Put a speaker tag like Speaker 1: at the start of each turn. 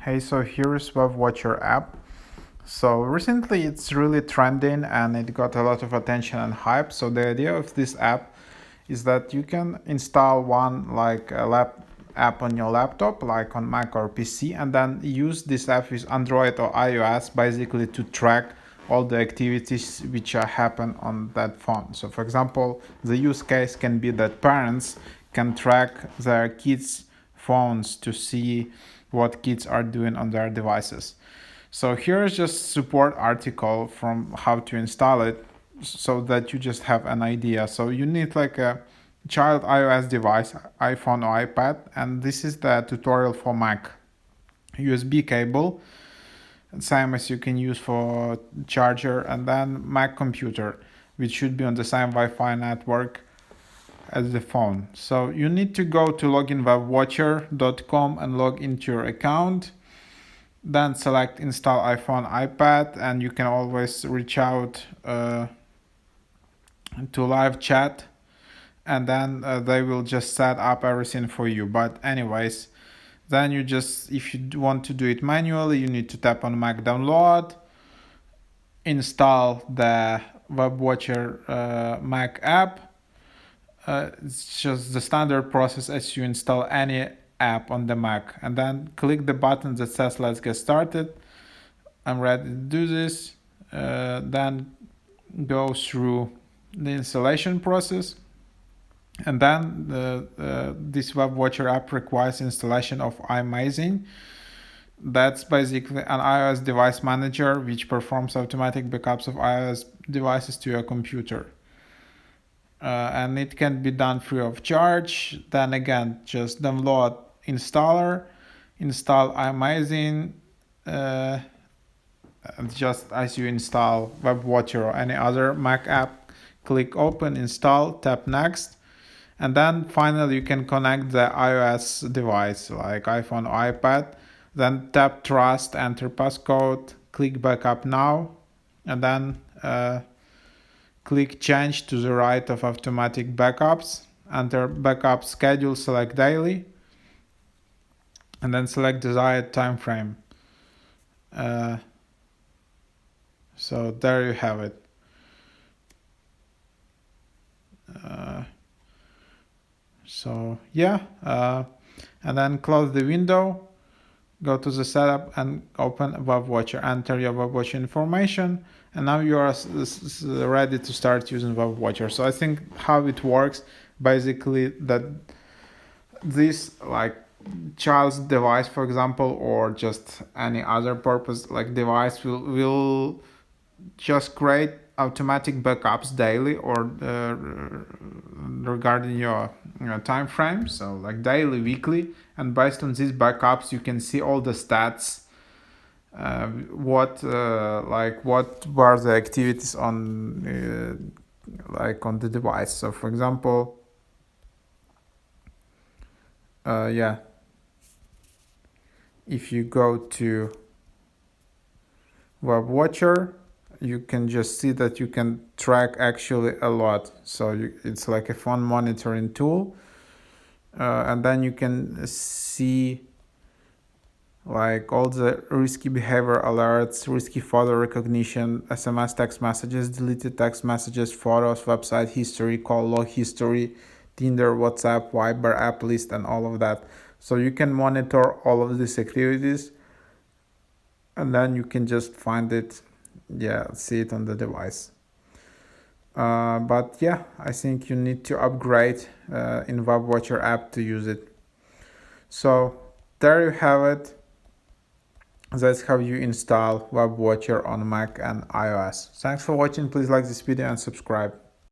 Speaker 1: Hey, so here is WebWatcher app. So recently it's really trending and it got a lot of attention and hype. So the idea of this app is that you can install one like a app on your laptop, like on Mac or PC, and then use this app with Android or iOS basically to track all the activities which happen on that phone. So for example, the use case can be that parents can track their kids' phones to see what kids are doing on their devices. So here is just support article from how to install it so that you just have an idea. So you need like a child iOS device, iPhone or iPad, and this is the tutorial for Mac. USB cable, same as you can use for charger, and then Mac computer, which should be on the same Wi-Fi network as the phone. So you need to go to loginwebwatcher.com and log into your account. Then select install iPhone, iPad, and you can always reach out to live chat, and then they will just set up everything for you. But anyways, then you just, if you want to do it manually, you need to tap on Mac download, install the WebWatcher Mac app. It's just the standard process as you install any app on the Mac, and then click the button that says let's get started. I'm ready to do this. Then go through the installation process, and then this WebWatcher app requires installation of iMazing. That's basically an iOS device manager which performs automatic backups of iOS devices to your computer. And it can be done free of charge. Then again, just download installer, install iMazing, just as you install WebWatcher or any other Mac app. Click open, install, tap next, and then finally you can connect the iOS device like iPhone or iPad. Then tap trust, enter passcode, click backup now, and then click change to the right of automatic backups, enter backup schedule, select daily, and then select desired time frame. So there you have it. And then close the window, go to the setup and open WebWatcher, enter your WebWatcher information, and now you are ready to start using WebWatcher. So I think how it works, basically that this like child's device, for example, or just any other purpose like device will just create automatic backups daily or regarding your time frame, so like daily, weekly, and based on these backups you can see all the stats, what were the activities on on the device. So for example, if you go to WebWatcher, you can just see that you can track actually a lot. So it's like a phone monitoring tool, and then you can see like all the risky behavior alerts, risky photo recognition, SMS text messages, deleted text messages, photos, website history, call log history, Tinder, WhatsApp, Viber, app list, and all of that. So you can monitor all of these activities, and then you can just find it, see it on the device. But yeah, I think you need to upgrade in WebWatcher app to use it. So there you have it. That's how you install WebWatcher on Mac and iOS. Thanks for watching. Please like this video and subscribe.